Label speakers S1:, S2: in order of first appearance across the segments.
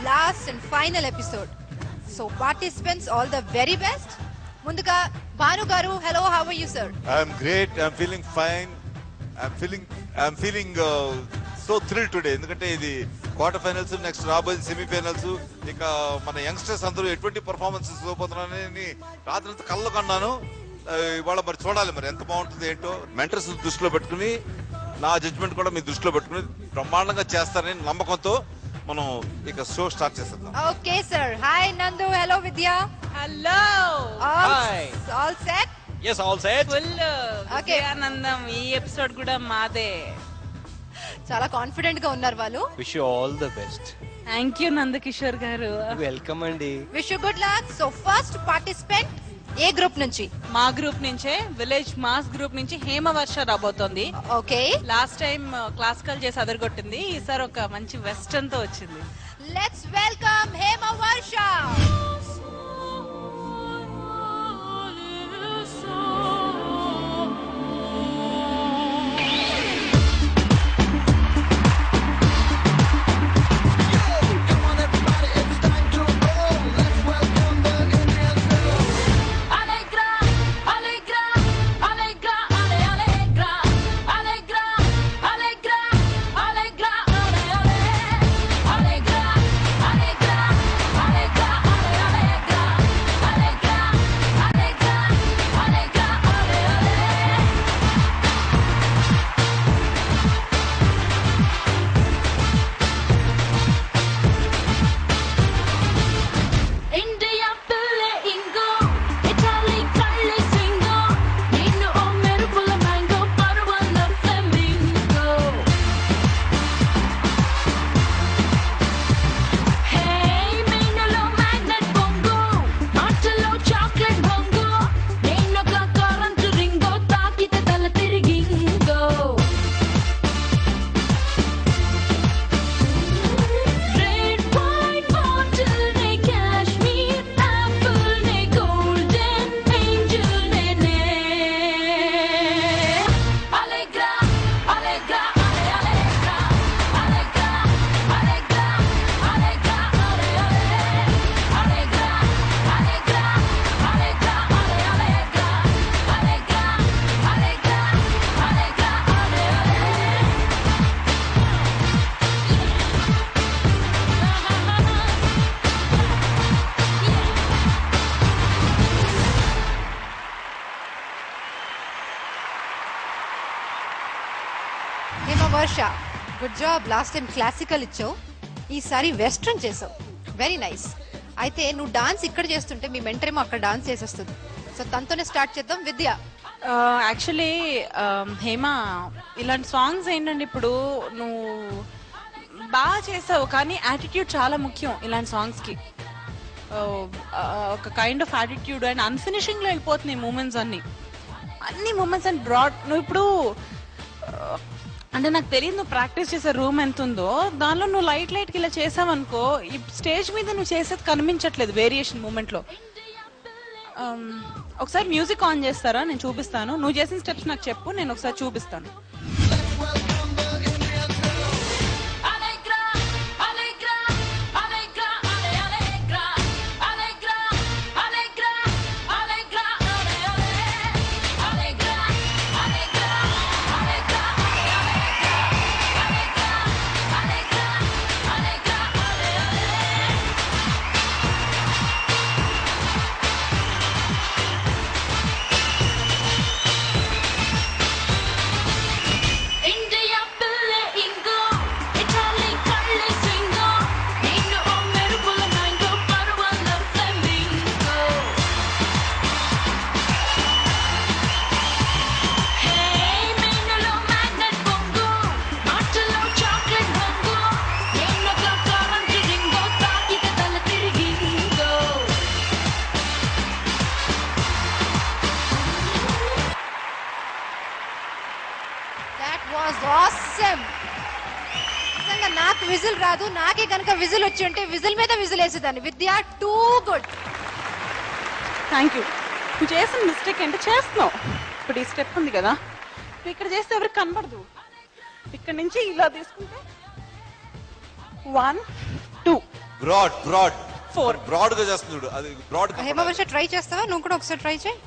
S1: Last and final episode. So participants, all the very best. Munduga Banu garu, hello, how are you, sir?
S2: I'm great. I'm feeling fine. I'm feeling so thrilled today. ఎందుకంటే ఇది quarter finals, next రాబోయే semifinals. ఇక మన youngsters అందరూ ఎటువంటి performances చూపోతున్నారని రాత్రంతా కళ్ళు కన్నాను. ఇవాళ మరి చూడాలి మరి ఎంత బాగుంటుంది ఏంటో. మెంటర్స్ దృష్టిలో పెట్టుకుని నా జడ్జ్మెంట్ కూడా మీ దృష్టిలో పెట్టుకుని బ్రహ్మాండంగా చేస్తారని నమ్మకంతో మనం ఇక షో స్టార్ట్ చేద్దాం.
S1: Okay sir. Hi Nandu, hello Vidya.
S3: Hello.
S1: All set?
S4: yes all set.
S3: Full
S1: okay.
S3: ఆనందం. ఈ ఎపిసోడ్ కూడా మాదే.
S1: చాలా కాన్ఫిడెంట్ గా ఉన్నారు వాళ్ళు.
S4: wish you all the best.
S3: Thank you Nandakishore గారు.
S4: welcome అండి.
S1: Wish you good luck. So first participant A group నుంచి?
S3: మా గ్రూప్ నుంచే, విలేజ్ మాస్ గ్రూప్ నుంచి హేమవర్ష రాబోతోంది.
S1: ఓకే.
S3: లాస్ట్ టైం క్లాసికల్ చేసి అదరగొట్టింది, ఈసారి ఒక మంచి వెస్టర్న్ తో వచ్చింది.
S1: Let's welcome Hemavarsha. Hemavarsha, good job. Last time classical ఇచ్చావు, ఈసారి వెస్ట్రన్ చేసావు. Very nice. అయితే నువ్వు డాన్స్ ఇక్కడ చేస్తుంటే మీ మెంటర్ ఏమో అక్కడ డాన్స్ చేసేస్తుంది. సో తనతోనే స్టార్ట్ చేద్దాం. విద్య,
S3: యాక్చువల్లీ హేమ, ఇలాంటి సాంగ్స్ ఏంటంటే ఇప్పుడు నువ్వు బాగా చేసావు, కానీ యాటిట్యూడ్ చాలా ముఖ్యం ఇలాంటి సాంగ్స్ కి. ఒక కైండ్ ఆఫ్ యాటిట్యూడ్ అండ్ అన్ఫినిషింగ్ లో వెళ్ళిపోతున్నాయి మూమెంట్స్ అన్ని మూమెంట్స్ అండ్ బ్రాడ్. నువ్వు ఇప్పుడు అంటే నాకు తెలియదు నువ్వు ప్రాక్టీస్ చేసే రూమ్ ఎంత ఉందో, దానిలో నువ్వు లైట్ కి ఇలా చేసావనుకో, ఈ స్టేజ్ మీద నువ్వు చేసేది కనిపించట్లేదు వేరియేషన్ మూమెంట్ లో. ఒకసారి మ్యూజిక్ ఆన్ చేస్తారా? నేను చూపిస్తాను. నువ్వు చేసిన స్టెప్స్ నాకు చెప్పు, నేను ఒకసారి చూపిస్తాను.
S1: విజిల్ రాదు. నాకే కనుక విజిల్ వచ్చి ఉంటే విజిల్ మీద విజిల్ వేసేదాన్ని. Vidya too good.
S3: Thank you. నువ్వు చేసిన మిస్టేక్ ఏంటో చేస్తున్నావు. ఇప్పుడు ఈ స్టెప్ ఉంది కదా, నువ్వు ఇక్కడ చేస్తే ఎవరికి కనబడదు. ఇక్కడ నుంచి ఇలా తీసుకుంటే 1 2
S2: బ్రాడ్
S3: 4
S2: బ్రాడ్ గా చేస్తున్నాడు. అది బ్రాడ్
S1: హేమవర్ష ట్రై చేస్తావా? నువ్వు కూడా ఒకసారి ట్రై చేయి.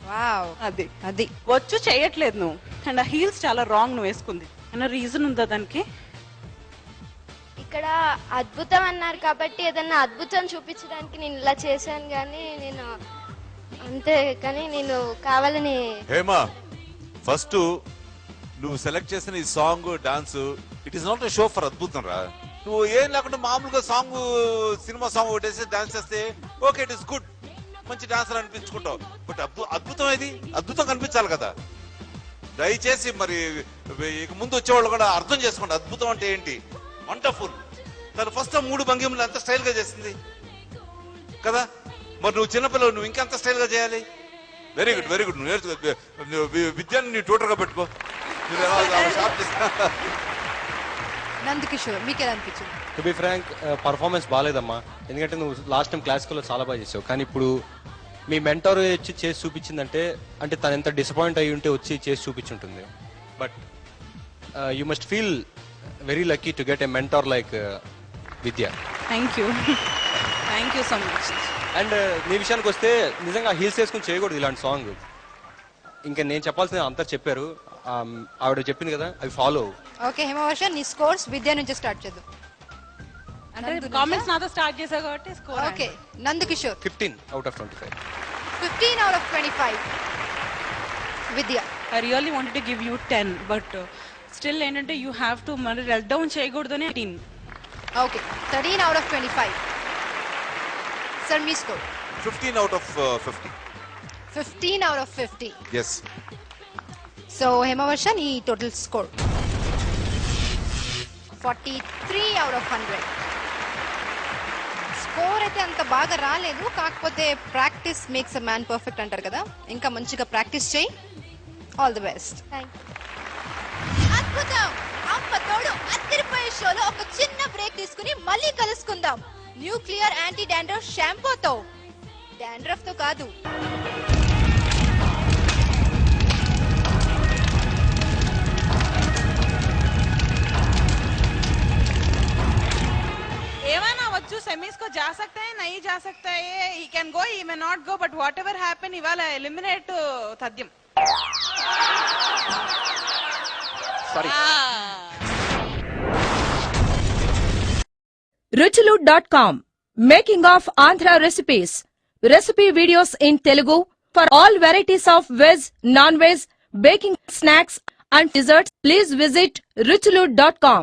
S1: వావ్,
S3: అది
S1: అది
S3: వచ్చు చేయట్లేదు నువ్వు. అండ్ ఆ హీల్స్ చాలా రాంగ్ నువ్వు వేసుకుంది. అన్న రీజన్ ఉందా దానికి?
S5: ఇక్కడ అద్భుతం అన్నారు కాబట్టి ఏదన్నా అద్భుతం చూపించడానికి నేను ఇలా చేశాను, కానీ నేను అంతే, కానీ నేను కావాలని.
S2: హేమా, ఫస్ట్ నువ్వు సెలెక్ట్ చేసిన ఈ song dance, it is not a show for అద్భుతం రా. నువ్వు ఏం లేకుండా మామూలుగా సాంగ్, సినిమా సాంగ్ ఒకటేసి డాన్స్ చేస్తే ఓకే, ఇట్ ఇస్ గుడ్, మంచి డాన్సర్ అనిపించుకుంటావు. బట్ అద్భుతం ఇది, అద్భుతం కనిపించాలి కదా. దయచేసి మరి ఇక ముందు వచ్చేవాళ్ళు కూడా అర్థం చేసుకోండి, అద్భుతం అంటే ఏంటి. వండర్ఫుల్. తను ఫస్ట్ 3 భంగిమలు ఎంత స్టైల్ గా చేసింది కదా. మరి నువ్వు చిన్నపిల్లలు, నువ్వు ఇంకెంత స్టైల్ గా చేయాలి. Very good, very good. నువ్వు నేర్చుకో. విద్యాన్ని నీ ట్యూటర్ గా పెట్టుకో.
S1: నందకిషోర్, మీకు ఎలా అనిపించింది?
S4: టు బి ఫ్రాంక్, పర్ఫార్మెన్స్ బాగాలేదమ్మా. ఎందుకంటే నువ్వు లాస్ట్ టైం క్లాసికల్లో చాలా బాగా చేసావు, కానీ ఇప్పుడు మీ మెంటర్ వచ్చి చేసి చూపించిందంటే, అంటే తను ఎంత డిసప్పాయింట్ అయ్యి ఉంటే వచ్చి చేసి చూపించుంటుంది. But you must feel very lucky to get a mentor like Vidya.
S3: Thank you, thank you so much.
S4: And నీ విషయానికి వస్తే, నిజంగా హీల్స్ వేసుకుని చేయకూడదు ఇలాంటి సాంగ్. ఇంకా నేను చెప్పాల్సిన అంతా చెప్పారు, ఆవిడ చెప్పింది కదా, అవి ఫాలో.
S1: ఓకే హేమవర్ష, నీ స్కోర్స్ విద్య నుంచి స్టార్ట్ చేద్దాం.
S3: అంటే కామెంట్స్ నాతో స్టార్ట్ చేసావు కాబట్టి score.
S1: Okay, Nandakishore
S4: 15 out of 25.
S1: 15 out of 25. Vidya
S3: I really wanted to give you 10, but still ఏంటంటే యూ హ్యావ్ టు మరి రెల్ డౌన్ చేయకూడదని 18.
S1: Okay, 13 out of 25. సార్ మీ score?
S2: 15 out of 50.
S1: 15 out of 50.
S2: Yes.
S1: So Hemavarsha, నీ total score 43 out of 100. Score అయితే అంత బాగా రాలేదు, కాకపోతే practice makes a man perfect అంటారు కదా. ఇంకా మంచిగా ప్రాక్టీస్ చేయి. All the best.
S5: Thank you.
S1: అద్భుతం. అమ్మ తోడు అదిరిపోయే షోలో ఒక చిన్న బ్రేక్ తీసుకుని మళ్ళీ కలుసుకుందాం. న్యూక్లియర్ యాంటీ డాండ్రఫ్ షాంపూతో. డాండ్రఫ్ తో కాదు.
S3: ఏమైనా వచ్చు, సెమీస్ को जा सकता है, नहीं जा सकता है, he can go, he may not go, but whatever happen, ఇవాళ ఎలిమినేట్ తథ్యం.
S4: Sorry.
S6: ruchulu.com, making of Andhra recipes. Recipe videos in Telugu for all varieties of veg, non-veg, baking snacks and desserts. Please visit ruchulu.com.